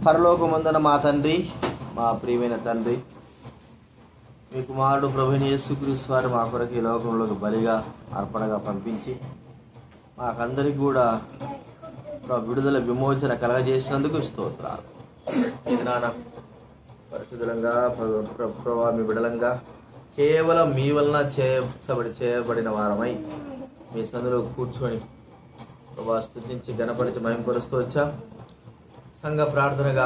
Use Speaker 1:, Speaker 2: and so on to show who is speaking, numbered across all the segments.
Speaker 1: పరలోకమందున మా తండ్రి, మా ప్రియమైన తండ్రి, మీ కుమారుడు ప్రభువైన యేసుక్రీస్తు వారు మా కొరకు ఈ లోకంలోకి బలిగా అర్పణగా పంపించి మాకందరికి కూడా విడుదల విమోచన కలగజేసినందుకు స్తోత్రాలు. నాన్న పరిశుద్ధంగా ప్రభావ మీ విడలంగా కేవలం మీ వలన చేయబడిన వారమై మీ సందులో కూర్చొని ప్రభావ స్తుతించి గణపరిచి మహింపరుస్తూ వచ్చా. సంఘ ప్రార్థనగా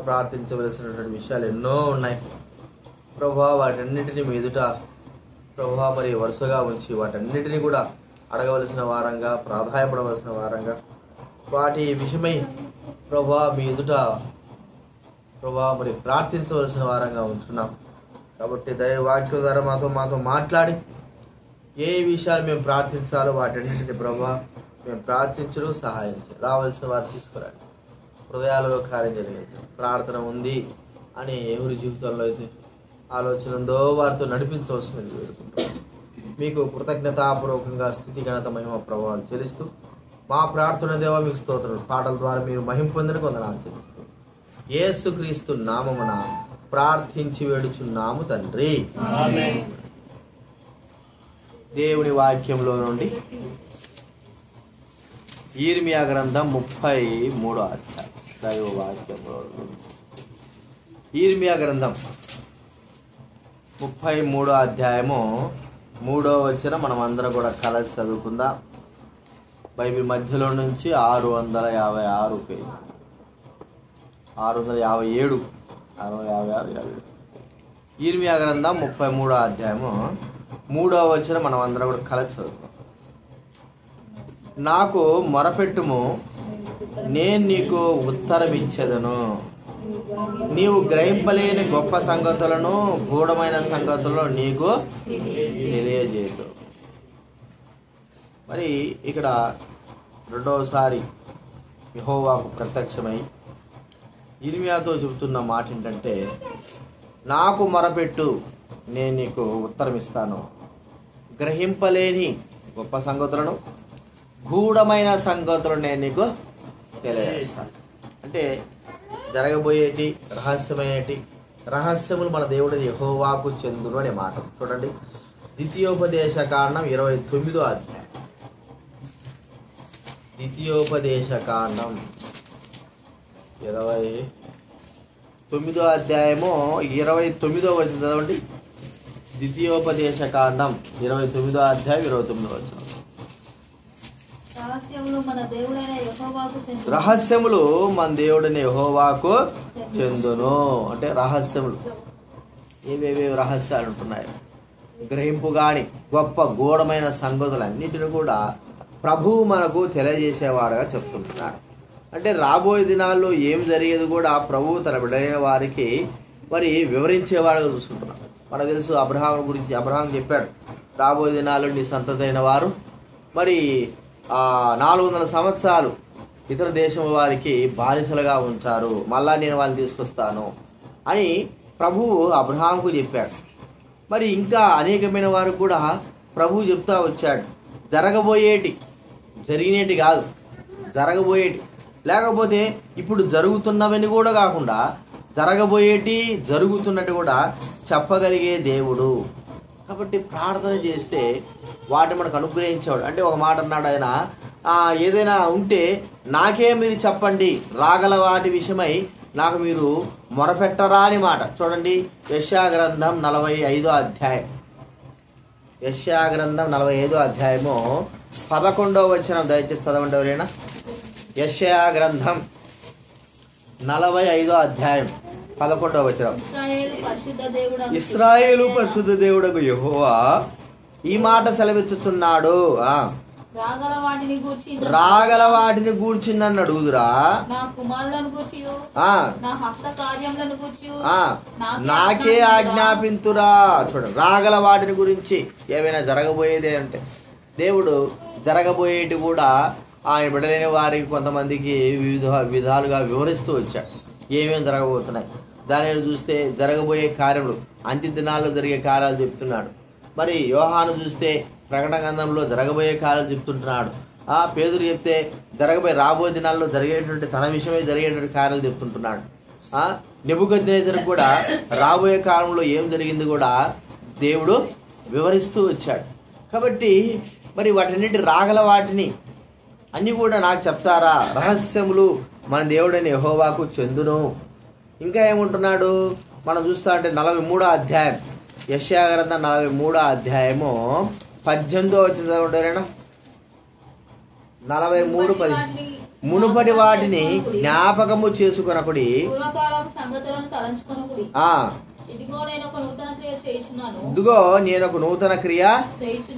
Speaker 1: ప్రార్థించవలసినటువంటి విషయాలు ఎన్నో ఉన్నాయి ప్రభా. వాటన్నిటిని మీ ఎదుట ప్రభా మరి వరుసగా ఉంచి వాటన్నిటిని కూడా అడగవలసిన వారంగా, ప్రాధాయపడవలసిన వారంగా, వాటి విషయమై ప్రభా మీ ఎదుట ప్రభా మరి ప్రార్థించవలసిన వారంగా ఉంటున్నాం. కాబట్టి దైవవాక్యం ద్వారా మాతో మాట్లాడి ఏ విషయాలు మేము ప్రార్థించాలో వాటన్నింటిని ప్రభా మేము ప్రార్థించడం సహాయం చేయాలి. రావాల్సిన వారు తీసుకురండి, హృదయాలలో కార్యం జరిగింది. ప్రార్థన ఉంది అని ఎవరి జీవితంలో అయితే ఆలోచన ఉందో వారితో నడిపించవలసింది వేడుకుంటాం. మీకు కృతజ్ఞతాపూర్వకంగా స్తుతి ఘనత మహిమ ప్రభావాలు చెల్లిస్తూ మా ప్రార్థన దేవా మీకు స్తోత్రం. పాటల ద్వారా మీరు మహిమ పొందిన కొందనాలు తెలుస్తూ యేసుక్రీస్తు నామమున ప్రార్థించి వేడుచున్నాము తండ్రి. దేవుని వాక్యంలో నుండి యిర్మీయా గ్రంథం 33వ అధ్యాయం. దైవ వాక్యంలో యిర్మీయా గ్రంథం 33వ అధ్యాయము 3వ వచనం మనం అందరం కూడా కలిసి చదువుకుందాం. బైబిల్ మధ్యలో నుంచి 656 పేజీ, 657 యిర్మీయా గ్రంథం 33వ అధ్యాయము 3వ వచనం మనం అందరం కూడా కలిసి చదువుకుందాం. నాకు మొరపెట్టుము, నేను నీకు ఉత్తరం ఇచ్చేదను. నీవు గ్రహింపలేని గొప్ప సంగతులను, గూఢమైన సంగతులను నీకు తెలియజేయదు. మరి ఇక్కడ రెండవసారి యెహోవాకు ప్రత్యక్షమై యిర్మీయాతో చెబుతున్న మాట ఏంటంటే, నాకు మొరపెట్టు, నేను నీకు ఉత్తరం ఇస్తాను. గ్రహింపలేని గొప్ప సంగతులను, గూఢమైన సంగతులను నేను నీకు తెలియజేస్తాను. అంటే జరగబోయేటి రహస్యములు మన దేవుడిని యెహోవాకు చెందును అనే మాట చూడండి. ద్వితీయోపదేశ కాండం 29వ అధ్యాయం. ద్వితీయోపదేశ కాండం 29వ అధ్యాయము 29వ వచనం చదవండి. ద్వితీయోపదేశ కాండం 29వ అధ్యాయం 29వ వచనం. రహస్యములు మన దేవుడైన యెహోవాకు చెందును. అంటే రహస్యములు ఏవేవి రహస్యాలు ఉంటున్నాయి, గ్రహింపు గాని గొప్ప గూఢమైన సంగతులన్నిటిని కూడా ప్రభువు మనకు తెలియజేసేవాడుగా చెప్తుంటున్నాడు. అంటే రాబోయే దినాల్లో ఏం జరిగేది కూడా ప్రభువు తన బిడ్డలైన వారికి మరి వివరించేవాడుగా చూసుకుంటున్నాడు. మనకు తెలుసు అబ్రహాం గురించి. అబ్రహాం చెప్పాడు, రాబోయే దినాల్లో నీ సంతతి అయిన వారు మరి 400 సంవత్సరాలు ఇతర దేశం వారికి బానిసలుగా ఉంటారు, మళ్ళా నేను వాళ్ళని తీసుకొస్తాను అని ప్రభువు అబ్రహాంకు చెప్పాడు. మరి ఇంకా అనేకమైన వారు కూడా ప్రభువు చెప్తా వచ్చాడు. జరిగినేటి కాదు, జరగబోయేటి, లేకపోతే ఇప్పుడు జరుగుతున్నవని కూడా కాకుండా జరుగుతున్నట్టు కూడా చెప్పగలిగే దేవుడు. కాబట్టి ప్రార్థన చేస్తే వాటిని మనకు అనుగ్రహించేవాడు. అంటే ఒక మాట అన్నాడు ఆయన, ఏదైనా ఉంటే నాకే మీరు చెప్పండి, రాగల వాటి విషయమై నాకు మీరు మొరపెట్టరా అని మాట. చూడండి, యెషయా గ్రంథం 45వ అధ్యాయం. యెషయా గ్రంథం 45వ అధ్యాయము 11వ వచనం దయచేసి చదవండి ఎవరైనా. యెషయా గ్రంథం 45వ అధ్యాయం 11వ వచనం. ఇశ్రాయేలు పరిశుద్ధ దేవుడకు యెహోవా ఈ మాట సెలవిచ్చుచున్నాడు, రాగల వాటిని గూర్చి నన్ను అడుగుదురా, నాకే ఆజ్ఞాపింతురా. చూడండి, రాగల వాటిని గురించి ఏమైనా జరగబోయేదే అంటే దేవుడు జరగబోయేటి కూడా ఆయన బిడ్డలైన వారికి కొంతమందికి వివిధ విధాలుగా వివరిస్తూ వచ్చాడు. ఏమేమి జరగబోతున్నాయి దానిని చూస్తే జరగబోయే కార్యములు, అంత్య దినాల్లో జరిగే కార్యాలు చెప్తున్నాడు. మరి యోహాను చూస్తే ప్రకటన గ్రంథంలో జరగబోయే కార్యాలు చెప్తుంటున్నాడు. పేదరు చెప్తే రాబోయే దినాల్లో జరిగేటువంటి తన విషయమే జరిగేటువంటి కార్యాలు చెప్తుంటున్నాడు. నెబుకద్నెజరు కూడా రాబోయే కాలంలో ఏం జరిగింది కూడా దేవుడు వివరిస్తూ వచ్చాడు. కాబట్టి మరి వాటిన్నిటి రాగల వాటిని అన్ని కూడా నాకు చెప్తారా? రహస్యములు మన దేవుడైన యెహోవాకు చెందును. ఇంకా ఏముంటున్నాడు మనం చూస్తా అంటే 43వ అధ్యాయం, యెషయా గ్రంథం 43వ అధ్యాయము 18వ వచనం చదవండి. 43:10 మునుపటి వాటిని జ్ఞాపకము చేసుకొనకుడి, ఇదిగో నేను ఒక నూతన క్రియ చేయుచు.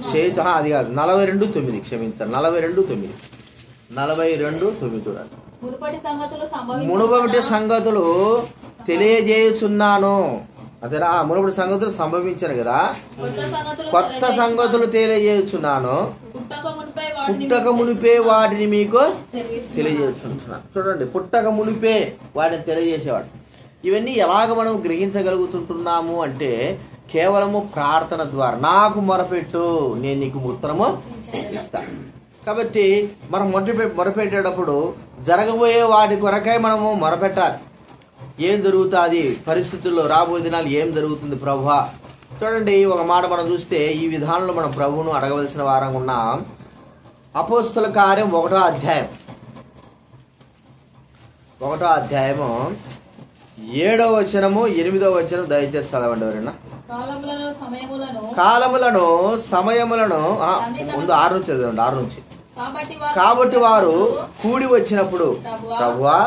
Speaker 1: అది కాదు 42:9, క్షమించాలి 42:9 చూడండి. మునుపటి సంగతులు తెలియజేయుచున్నాను. అదేనా? మునుపటి సంగతులు సంభవించారు కదా, కొత్త సంగతులు తెలియజేయుచున్నాను, పుట్టక మునిపే వాటిని మీకు తెలియజేస్తున్నాను. చూడండి, పుట్టక మునిపే వాటిని తెలియజేసేవాడు. ఇవన్నీ ఎలాగ మనం గ్రహించగలుగుతుంటున్నాము అంటే కేవలము ప్రార్థన ద్వారా. నాకు మొరపెట్టు, నేను నీకు ఉత్తరము ఇస్తాను. కాబట్టి మనం మొరపెట్టేటప్పుడు జరగబోయే వాటి కొరకై మనము మొరపెట్టాలి. ఏం జరుగుతుంది పరిస్థితుల్లో, రాబోయే దినాలు ఏం జరుగుతుంది ప్రభువా? చూడండి, ఒక మాట మనం చూస్తే ఈ విధానంలో మనం ప్రభువును అడగవలసిన వారంగా ఉన్నాం. అపోస్తల కార్యం 1వ అధ్యాయం 7వ వచనము 8వ వచనం దయచేసి చదవండి ఎవరైనా. కాలములను సమయములను ముందు 6 నుంచి చదవండి. 6 నుంచి. కాబట్టి వారు కూడి వచ్చినప్పుడు, ప్రభువా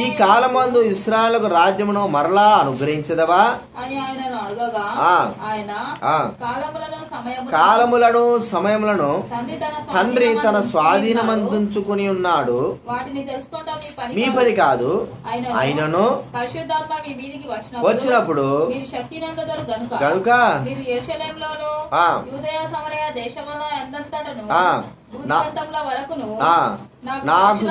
Speaker 1: ఈ కాలమందు ఇశ్రాయేలుకు రాజ్యమును మరలా అనుగ్రహించదవా? కాలములను సమయములను తండ్రి తన స్వాధీనమందుకుని ఉన్నాడు. మీ పని కాదు, ఆయనను వచ్చినప్పుడు గనుక నాకు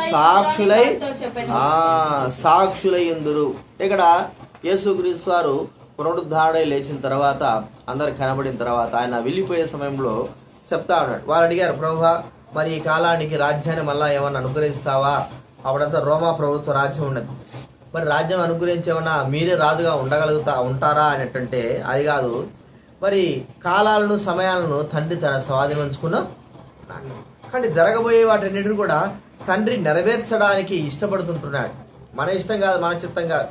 Speaker 1: సాక్షులై ఉందురు. ఇక్కడ యేసుక్రీస్తు వారు పునరుద్ధారణై లేచిన తర్వాత, అందరు కనబడిన తర్వాత ఆయన వెళ్ళిపోయే సమయంలో చెప్తా ఉన్నాడు. వాళ్ళు అడిగారు, ప్రభువా మరి ఈ కాలానికి రాజ్యాన్ని మళ్ళా ఏమన్నా అనుగ్రహిస్తావా? అప్పుడంతా రోమా ప్రభుత్వ రాజ్యం ఉన్నది. మరి రాజ్యం అనుగ్రహించేమన్నా మీరే రాజుగా ఉంటారా అనేటంటే అది కాదు. మరి కాలాలను సమయాలను తండ్రి తన స్వాధీనం ఉంచుకున్నా. కానీ జరగబోయే వాటన్నిటిని కూడా తండ్రి నెరవేర్చడానికి ఇష్టపడుతుంటున్నాడు. మన ఇష్టం కాదు, మన చిత్తం కాదు.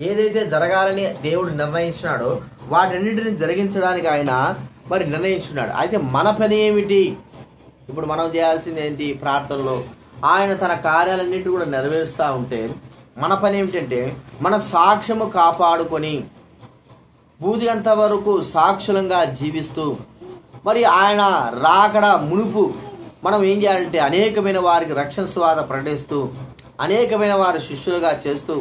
Speaker 1: ఏదైతే జరగాలని దేవుడు నిర్ణయించినాడో వాటన్నిటిని జరిగించడానికి ఆయన మరి నిర్ణయించున్నాడు. అయితే మన పని ఏమిటి? ఇప్పుడు మనం చేయాల్సింది ఏంటి? ప్రార్థనలో ఆయన తన కార్యాలన్నింటి కూడా నెరవేరుస్తూ ఉంటే మన పని ఏమిటంటే మన సాక్ష్యము కాపాడుకొని బూదిగంత వరకు సాక్షులంగా జీవిస్తూ మరి ఆయన రాకడ మునుపు మనం ఏం చేయాలంటే అనేకమైన వారికి రక్షణ సువార్త ప్రకటిస్తూ అనేకమైన వారి శిష్యులుగా చేస్తూ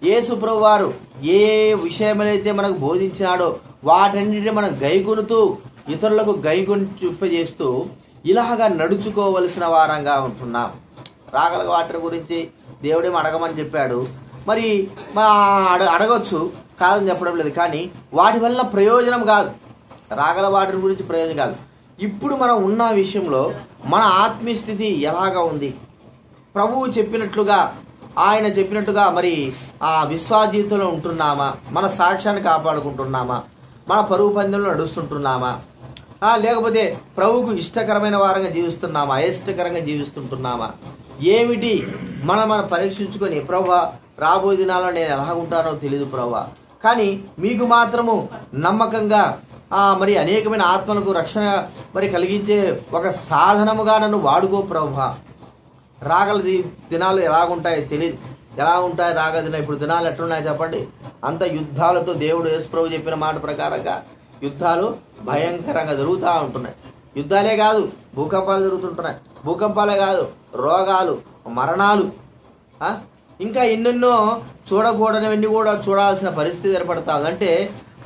Speaker 1: యేసు ప్రభువు వారు ఏ విషయమైతే మనకు బోధించాడో వాటన్నిటిని మనం గైకొనుతూ ఇతరులకు గైకొనిచేస్తూ ఇలాగా నడుచుకోవలసిన వారంగా ఉంటున్నాం. రాగల వాటి గురించి దేవుడేమో అడగమని చెప్పాడు. మరి అడగొచ్చు, కాదని చెప్పడం లేదు. కానీ వాటి వల్ల ప్రయోజనం కాదు, రాగల వాటి గురించి ప్రయోజనం కాదు. ఇప్పుడు మనం ఉన్న విషయంలో మన ఆత్మీయ స్థితి ఎలాగా ఉంది? ప్రభువు చెప్పినట్లుగా ఆయన చెప్పినట్టుగా మరి ఆ విశ్వాస జీవితంలో ఉంటున్నామా? మన సాక్ష్యాన్ని కాపాడుకుంటున్నామా? మన పరుగు పందెంలో నడుస్తుంటున్నామా? లేకపోతే ప్రభువుకు ఇష్టకరమైన వారంగా జీవిస్తున్నామా? అయిష్టకరంగా జీవిస్తుంటున్నామా? ఏమిటి మనం పరీక్షించుకొని, ప్రభువా రాబోయే దినాల్లో నేను ఎలా ఉంటానో తెలియదు ప్రభువా, కానీ మీకు మాత్రము నమ్మకంగా మరి అనేకమైన ఆత్మలకు రక్షణ మరి కలిగించే ఒక సాధనముగా నన్ను వాడుకో ప్రభువా. రాగల దినాలు ఎలాగుంటాయో తెలియదు, ఎలా ఉంటాయి రాగల దినాలు. ఇప్పుడు దినాలు ఎట్లున్నాయో చెప్పండి. అంత యుద్ధాలతో దేవుడు యేసు ప్రభు చెప్పిన మాట ప్రకారంగా యుద్ధాలు భయంకరంగా జరుగుతూ ఉంటున్నాయి. యుద్ధాలే కాదు, భూకంపాలు జరుగుతుంటున్నాయి. భూకంపాలే కాదు, రోగాలు, మరణాలు, ఇంకా ఎన్నెన్నో చూడకూడనివన్నీ కూడా చూడాల్సిన పరిస్థితి ఏర్పడతా ఉంది. అంటే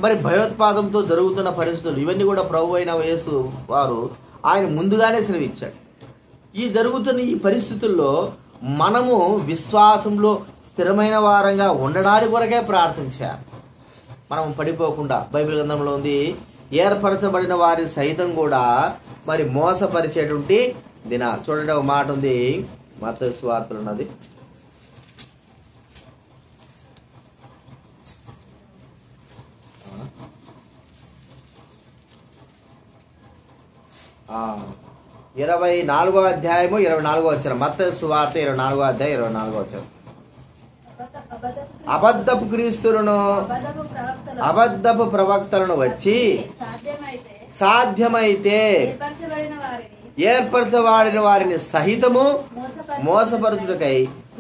Speaker 1: మరి భయోత్పాదంతో జరుగుతున్న పరిస్థితులు ఇవన్నీ కూడా ప్రభు అయిన యేసు వారు ఆయన ముందుగానే సెలవిచ్చాడు. ఈ జరుగుతున్న ఈ పరిస్థితుల్లో మనము విశ్వాసంలో స్థిరమైన వారంగా ఉండడానికి కొరకే ప్రార్థించాలి. మనం పడిపోకుండా బైబిల్ గ్రంథంలో ఉంది, ఏర్పరచబడిన వారి సైతం కూడా మరి మోసపరిచేటువంటి దినాలు. చూడండి, ఒక మాట ఉంది మత్తయి సువార్తలో ఉన్నది. 24వ అధ్యాయము 24వ వచనం. మత్తయి సువార్త 24వ అధ్యాయం 24వ వచనం. అబద్ధపు క్రీస్తులను అబద్ధపు ప్రవక్తలను వచ్చి సాధ్యమైతే ఏర్పరచబడిన వారిని సహితము మోసపరచుటకై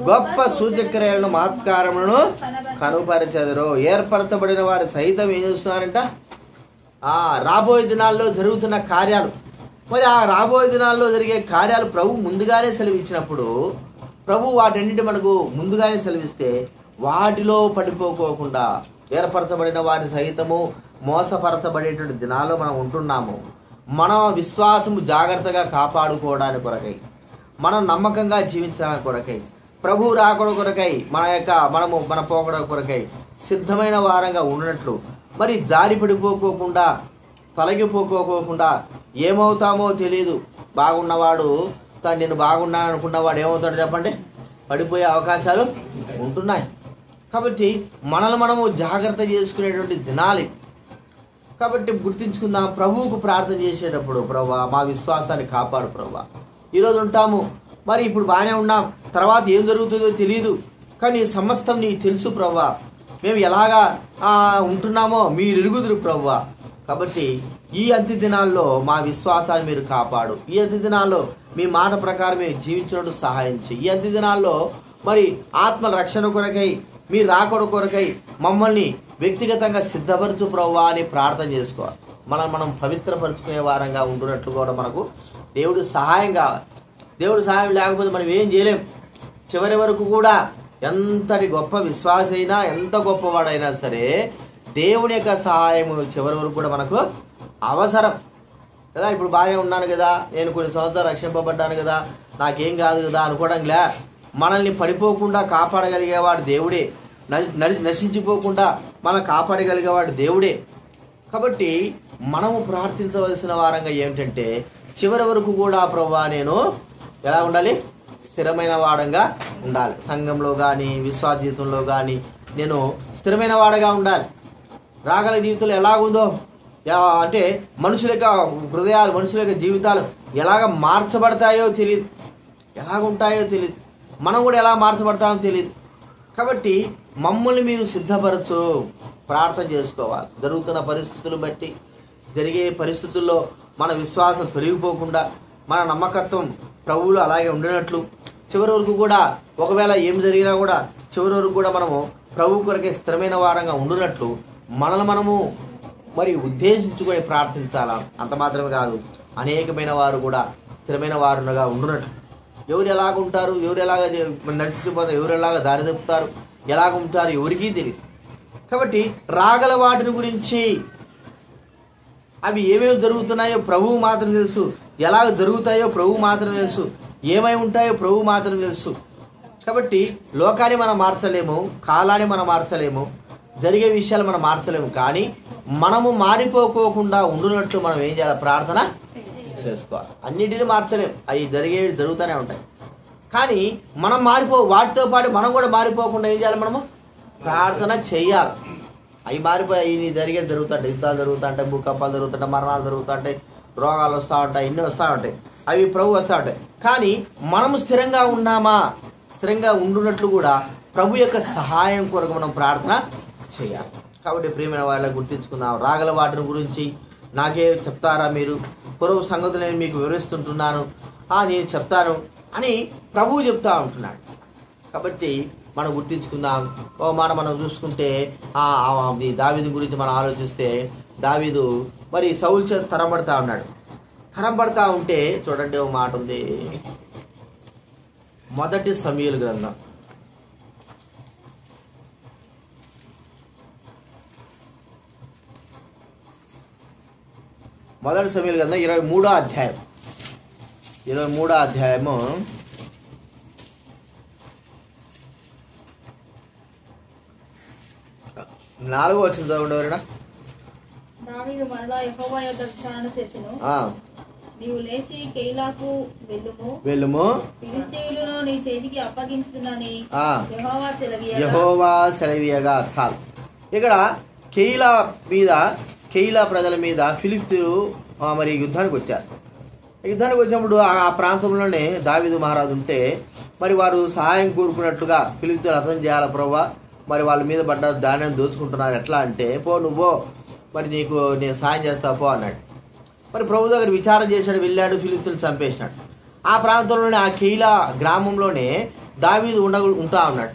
Speaker 1: గొప్ప సూచక్రియలను మహత్కారములను కనుపరచెదరు. ఏర్పరచబడిన వారి సహితం ఏం చేస్తున్నారంట? రాబోయే దినాల్లో జరుగుతున్న కార్యాలు, మరి ఆ రాబోయే దినాల్లో జరిగే కార్యాలు ప్రభు ముందుగానే సెలవిచ్చినప్పుడు, ప్రభు వాటన్నిటి మనకు ముందుగానే సెలవిస్తే వాటిలో పడిపోకోకుండా ఏర్పరచబడిన వారి సహితము మోసపరచబడేటువంటి దినాల్లో మనం ఉంటున్నాము. మన విశ్వాసము జాగ్రత్తగా కాపాడుకోవడానికి కొరకై, మనం నమ్మకంగా జీవించడానికి కొరకై, ప్రభు రాకడ కొరకై, మన పోకడ కొరకై సిద్ధమైన వారంగా ఉన్నట్లు, మరి జారి పడిపోకోకుండా తొలగిపోకోకుండా ఏమవుతామో తెలియదు. బాగున్నవాడు నేను బాగున్నాను అనుకున్నవాడు ఏమవుతాడు చెప్పండి? పడిపోయే అవకాశాలు ఉంటున్నాయి. కాబట్టి మనము జాగ్రత్త చేసుకునేటువంటి దినాలి. కాబట్టి గుర్తించుకుందాం, ప్రభువుకు ప్రార్థన చేసేటప్పుడు, ప్రభువా మా విశ్వాసాన్ని కాపాడు ప్రభువా. ఈరోజు ఉంటాము, మరి ఇప్పుడు బాగానే ఉన్నాం, తర్వాత ఏం జరుగుతుందో తెలియదు, కానీ సమస్తం నీకు తెలుసు ప్రభువా. మేము ఎలాగా ఉంటున్నామో మీరు ఎరుగుదురు ప్రభువా. కాబట్టి ఈ అంత్య దినాల్లో మా విశ్వాసాన్ని మీరు కాపాడు. ఈ అంత్య దినాల్లో మీ మాట ప్రకారం మేము జీవించినట్టు సహాయం చేయి. ఈ అంత్య దినాల్లో మరి ఆత్మ రక్షణ కొరకై, మీ రాకడ కొరకై మమ్మల్ని వ్యక్తిగతంగా సిద్ధపరచు ప్రభువా అని ప్రార్థన చేసుకోవాలి. మనం పవిత్రపరుచుకునే వారంగా ఉంటున్నట్లు కూడా మనకు దేవుడు సహాయం కావాలి. దేవుడు సహాయం లేకపోతే మనం ఏం చేయలేం. చివరి వరకు కూడా ఎంతటి గొప్ప విశ్వాస అయినా, ఎంత గొప్పవాడైనా సరే దేవుని యొక్క సహాయము చివరి వరకు కూడా మనకు అవసరం కదా. ఇప్పుడు బాగానే ఉన్నాను కదా, నేను కొన్ని సంవత్సరాలు రక్షింపబడ్డాను కదా, నాకేం కాదు కదా అనుకోవడంలే. మనల్ని పడిపోకుండా కాపాడగలిగేవాడు దేవుడే, నశించిపోకుండా మనం కాపాడగలిగేవాడు దేవుడే. కాబట్టి మనము ప్రార్థించవలసిన వారంగా ఏమిటంటే, చివరి వరకు కూడా ప్రభువా నేను ఎలా ఉండాలి? స్థిరమైన వాడంగా ఉండాలి. సంఘంలో కానీ, విశ్వాస జీవితంలో కానీ నేను స్థిరమైన వాడగా ఉండాలి. రాగల జీవితంలో ఎలాగుందో అంటే మనుషుల యొక్క హృదయాలు, మనుషుల యొక్క జీవితాలు ఎలాగ మార్చబడతాయో తెలియదు, ఎలాగుంటాయో తెలియదు, మనం కూడా ఎలా మార్చబడతామో తెలియదు. కాబట్టి మమ్మల్ని మీరు సిద్ధపరచు, ప్రార్థన చేసుకోవాలి. జరుగుతున్న పరిస్థితులు బట్టి, జరిగే పరిస్థితుల్లో మన విశ్వాసం తొలగిపోకుండా, మన నమ్మకత్వం ప్రభువులు అలాగే ఉండినట్లు, చివరి వరకు కూడా ఒకవేళ ఏం జరిగినా కూడా చివరి వరకు కూడా మనము ప్రభు కొరకే స్థిరమైన వారంగా ఉండునట్లు మనము మరి ఉద్దేశించుకొని ప్రార్థించాలా. అంత మాత్రమే కాదు, అనేకమైన వారు కూడా స్థిరమైన వారుగా ఉండునట్లు. ఎవరు ఎలాగ ఉంటారు, ఎవరు ఎలాగ నడిచిపోతారు, ఎవరు ఎలాగ దారి తప్పుతారు, ఎలాగ ఉంటారు ఎవరికీ తెలియదు. కాబట్టి రాగల వాటిని గురించి, అవి ఏమేమి జరుగుతున్నాయో ప్రభువు మాత్రం తెలుసు, ఎలాగ జరుగుతాయో ప్రభువు మాత్రం తెలుసు, ఏమై ఉంటాయో ప్రభువు మాత్రం తెలుసు. కాబట్టి లోకాన్ని మనం మార్చలేము, కాలాన్ని మనం మార్చలేము, జరిగే విషయాలు మనం మార్చలేము. కానీ మనము మారిపోకోకుండా ఉండునట్లు మనం ఏం చేయాలి? ప్రార్థన చేసుకోవాలి. అన్నిటిని మార్చలేము, అవి జరుగుతూనే ఉంటాయి. కానీ మనం వాటితో పాటు మనం కూడా మారిపోకుండా ఏం చేయాలి? మనము ప్రార్థన చెయ్యాలి. అవి మారిపోయి నీ జరుగుతుంటాయి, యుద్ధాలు జరుగుతుంటాయి, భూకంపాలు జరుగుతుంటాయి, మరణాలు జరుగుతుంటాయి, రోగాలు వస్తూ ఉంటాయి, ఇన్ని వస్తూ ఉంటాయి, అవి ప్రభు వస్తూ ఉంటాయి. కానీ మనము స్థిరంగా ఉన్నామా? స్థిరంగా ఉండునట్లు కూడా ప్రభు యొక్క సహాయం కొరకు మనం ప్రార్థన చేయాలి. కాబట్టి ప్రియమైన వాళ్ళని గుర్తించుకుందాం. రాగల వాటిని గురించి నాకే చెప్తారా మీరు? పూర్వ సంగతులు నేను మీకు వివరిస్తుంటున్నాను, నేను చెప్తాను అని ప్రభువు చెప్తా ఉంటున్నాడు. కాబట్టి మనం గుర్తించుకుందాం. మనం చూసుకుంటే దావీదు గురించి మనం ఆలోచిస్తే, దావీదు మరి సౌలు చేత తరంబడతా ఉన్నాడు. తరంబడతా ఉంటే చూడండి, ఒక మాట ఉంది, మొదటి సమూయేలు గ్రంథం 23వ అధ్యాయం 23వ అధ్యాయము 4వ వచనం చదవండి ఎవరైనా.
Speaker 2: దావీదు మరలా యెహోవా యొద్ద విచారణ చేసెను. నీవు లేచి కెయీలాకు వెళ్ళుము, ఫిలిష్తీయులను నీ చేతికి అప్పగించుదునని యెహోవా
Speaker 1: సెలవీయగా. చాలు. ఇక్కడ కెయీలా ప్రజల మీద ఫిలిష్తీయులు మరి యుద్ధానికి వచ్చారు. యుద్ధానికి వచ్చినప్పుడు ఆ ప్రాంతంలోనే దావీదు మహారాజు ఉంటే మరి వారు సహాయం కోరుకున్నట్లుగా ఫిలిష్తీయులు అర్థం చేయాలి, ప్రభువా మరి వాళ్ళ మీద పడ్డ ధాన్యాన్ని దోచుకుంటున్నారు, ఎట్లా అంటే నువ్వు మరి నీకు నేను సాయం చేస్తా పో అన్నాడు. మరి ప్రభు దగ్గర విచారం చేశాడు, వెళ్ళాడు, ఫిలిష్తీయులను చంపేసినాడు. ఆ ప్రాంతంలోనే ఆ కెయీలా గ్రామంలోనే దావీదు ఉంటా ఉన్నాడు.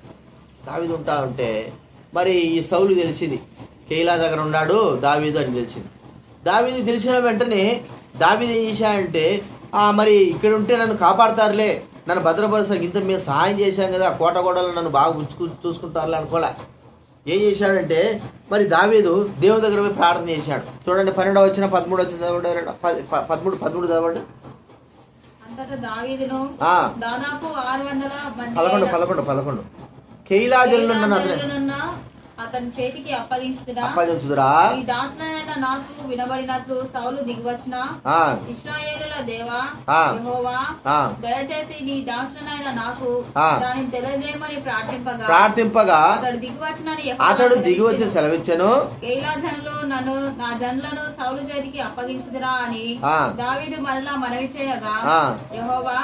Speaker 1: దావీదు ఉంటా ఉంటే మరి ఈ సౌలు తెలిసింది కెయీలా దగ్గర ఉన్నాడు దావీదు అని తెలిసింది. దావీదు తెలిసిన వెంటనే దావీదు ఏం చేశాడంటే మరి ఇక్కడ ఉంటే నన్ను కాపాడతారులే, నన్ను భద్రపరుస్తారు, ఇంత మేము సహాయం చేశాం కదా, కోటగోడలు నన్ను బాగా చూసుకుంటారులే అనుకోలే. ఏం చేశాడంటే మరి దావీదు దేవుని దగ్గర పోయి ప్రార్థన చేశాడు. చూడండి 12 వచ్చిన 13 వచ్చిన 13 చదవండి.
Speaker 2: దాదాపు
Speaker 1: 11 కెయీలా జనులున్న
Speaker 2: అతని చేతికి
Speaker 1: అప్పగించుదురా,
Speaker 2: ఈ దాసునైన నాకు వినబడినట్లు సౌలు దిగివచ్చిన ఇశ్రాయేలుల దేవా యెహోవా, దయచేసి నీ దాసునైన నాకు దానిని తెలియజేయమని ప్రార్థింపగా అతడు దిగివచ్చి సెలవిచ్చెను. కెయీలా జనులు నా జనులను సౌలు చేతికి అప్పగించుదురా అని దావీదు మరలా మనవి చేయగా యెహోవా,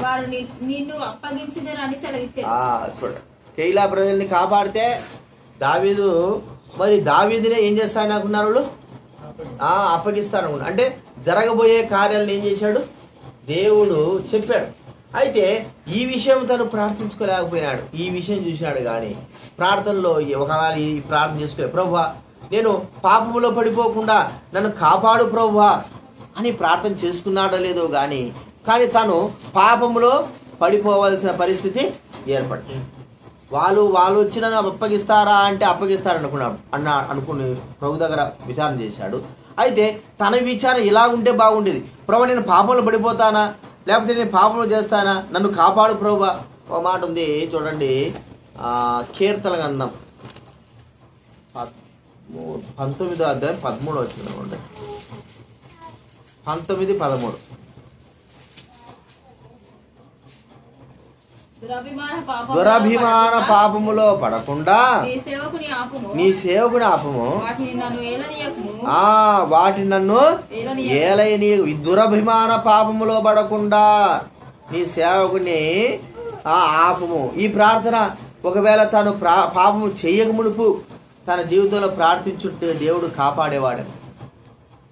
Speaker 2: వారు నిన్ను అప్పగించుదురని సెలవిచ్చారు.
Speaker 1: కెయీలా ప్రజల్ని కాపాడితే దావీదు మరి దావీదునే ఏం చేస్తాననుకున్నారు వాళ్ళు, అప్పగిస్తారనుకున్నారు. అంటే జరగబోయే కార్యాలను ఏం చేశాడు, దేవుడు చెప్పాడు. అయితే ఈ విషయం తను ప్రార్థించుకోలేకపోయినాడు. ఈ విషయం చూసినాడు కానీ ప్రార్థనలో ఒకవేళ ఈ ప్రార్థన చేసుకోలే, ప్రభువా నేను పాపములో పడిపోకుండా నన్ను కాపాడు ప్రభువా అని ప్రార్థన చేసుకున్నాడో లేదో కానీ తను పాపములో పడిపోవలసిన పరిస్థితి ఏర్పడింది. వాళ్ళు వచ్చి నన్ను అప్పగిస్తారా అంటే అప్పగిస్తారనుకున్నాడు అనుకుని ప్రభు దగ్గర విచారణ చేశాడు. అయితే తన విచారణ ఇలా ఉంటే బాగుండేది, ప్రభు నేను పాపంలో పడిపోతానా లేకపోతే నేను పాపంలో చేస్తానా, నన్ను కాపాడు ప్రభు. ఒక మాట ఉంది చూడండి, కీర్తన గ్రంథం 19వ అధ్యాయం 13 వచ్చింది. 19:13 దురభిమాన పాపములో పడకుండా నీ సేవకుని ఆపము, వాటిని నన్ను ఏలయని. దురభిమాన పాపములో పడకుండా నీ సేవకుని ఆపము. ఈ ప్రార్థన ఒకవేళ తను పాపము చెయ్యక మునుపు తన జీవితంలో ప్రార్థించుంటే దేవుడు కాపాడేవాడు,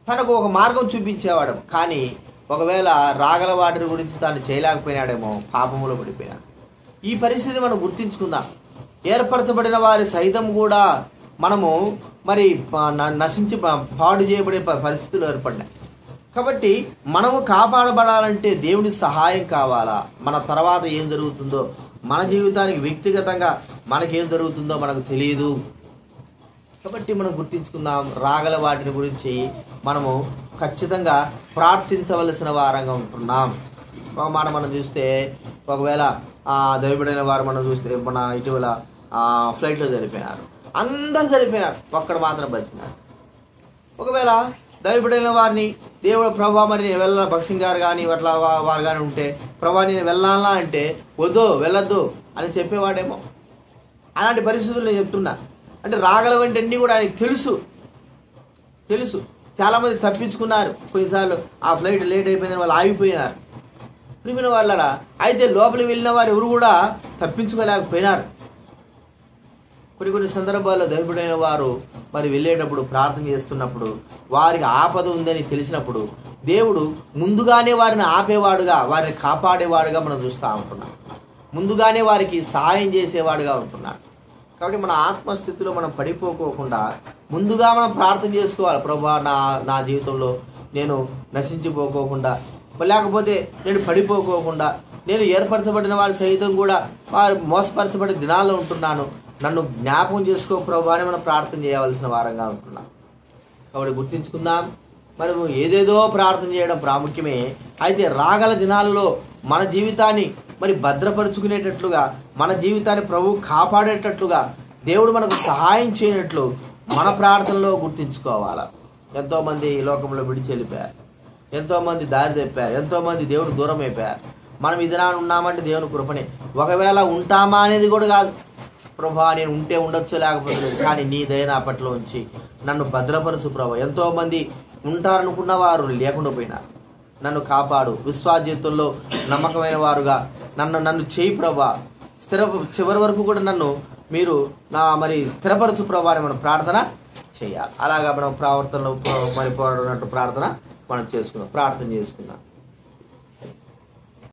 Speaker 1: తనకు ఒక మార్గం చూపించేవాడు. కానీ ఒకవేళ రాగల వాటి గురించి తాను చేయలేకపోయినాడేమో, పాపములో పడిపోయినాడు. ఈ పరిస్థితి మనం గుర్తించుకుందాం. ఏర్పరచబడిన వారి సైతం కూడా మనము మరి నశించి పాడు చేయబడే పరిస్థితులు ఏర్పడినాయి. కాబట్టి మనము కాపాడబడాలంటే దేవుని సహాయం కావాలా. మన తర్వాత ఏం జరుగుతుందో, మన జీవితానికి వ్యక్తిగతంగా మనకేం జరుగుతుందో మనకు తెలియదు. కాబట్టి మనం గుర్తించుకుందాం, రాగల వాటిని గురించి మనము ఖచ్చితంగా ప్రార్థించవలసిన వారంగా ఉంటున్నాం. ఒక మాట మనం చూస్తే ఒకవేళ దైవబడిన వారు మనం చూస్తే మన ఇటీవల ఫ్లైట్లో చనిపోయినారు, అందరు చనిపోయినారు, ఒక్కడు మాత్రం బతికినారు. ఒకవేళ దైవబడిన వారిని దేవుడు ప్రభా మరి నేను వెళ్ళాల, భక్సింగ్ గారు కానీ అట్లా వారు కానీ ఉంటే ప్రభా నేను వెళ్ళాలా అంటే వెళ్ళొద్దు అని చెప్పేవాడేమో. అలాంటి పరిస్థితులు నేను చెప్తున్నా. అంటే రాగలవంటి కూడా ఆయనకి తెలుసు. చాలామంది తప్పించుకున్నారు, కొన్నిసార్లు ఆ ఫ్లైట్ లేట్ అయిపోయిందని వాళ్ళు ఆగిపోయినారు. ప్రియమైన వాళ్ళరా, అయితే లోపలికి వెళ్ళిన వారు ఎవరు కూడా తప్పించుకోలేకపోయినారు. కొన్ని సందర్భాల్లో దైవబడిన వారు మరి వెళ్ళేటప్పుడు ప్రార్థన చేస్తున్నప్పుడు వారికి ఆపద ఉందని తెలిసినప్పుడు దేవుడు ముందుగానే వారిని ఆపేవాడుగా, వారిని కాపాడేవాడుగా మనం చూస్తూ ఉంటున్నాం. ముందుగానే వారికి సహాయం చేసేవాడుగా ఉంటున్నాడు. కాబట్టి మన ఆత్మస్థితిలో మనం పడిపోకోకుండా ముందుగా మనం ప్రార్థన చేసుకోవాలి. ప్రభువా నా జీవితంలో నేను నశించిపోకోకుండా, లేకపోతే నేను పడిపోకోకుండా, నేను ఏర్పరచబడిన వారి సైతం కూడా వారు మోసపరచబడిన దినాల్లో ఉంటున్నాను, నన్ను జ్ఞాపకం చేసుకో ప్రభువా అని మనం ప్రార్థన చేయవలసిన వారంగా ఉంటున్నాం. కాబట్టి గుర్తించుకుందాం, మనము ఏదేదో ప్రార్థన చేయడం ప్రాముఖ్యమే. అయితే రాగల దినాలలో మన జీవితాన్ని మరి భద్రపరుచుకునేటట్లుగా, మన జీవితాన్ని ప్రభు కాపాడేటట్లుగా, దేవుడు మనకు సహాయం చేయనట్లు మన ప్రార్థనలో గుర్తించుకోవాలా. ఎంతోమంది ఈ లోకంలో విడిచి వెళ్ళిపోయారు, ఎంతోమంది దారి తెప్పారు, ఎంతోమంది దేవుడు దూరం అయిపోయారు. మనం ఇదినా ఉన్నామంటే దేవుని కృపనే. ఒకవేళ ఉంటామా అనేది కూడా కాదు, ప్రభా నేను ఉంటే ఉండొచ్చు లేకపోతే లేదు, కానీ నీ దయ నా పట్ల ఉంచి నన్ను భద్రపరచు ప్రభా. ఎంతోమంది ఉంటారనుకున్న వారు లేకుండా పోయినారు. నన్ను కాపాడు, విశ్వాసజీవితంలో నమ్మకమైన వారుగా నన్ను చేయి ప్రభా. చివరి వరకు కూడా నన్ను మీరు స్థిరపరచు ప్రభా అని మనం ప్రార్థన చేయాలి. అలాగా మనం ప్రవర్తనలో మరి పోరాడినట్టు ప్రార్థన మనం ప్రార్థన చేసుకుందాం.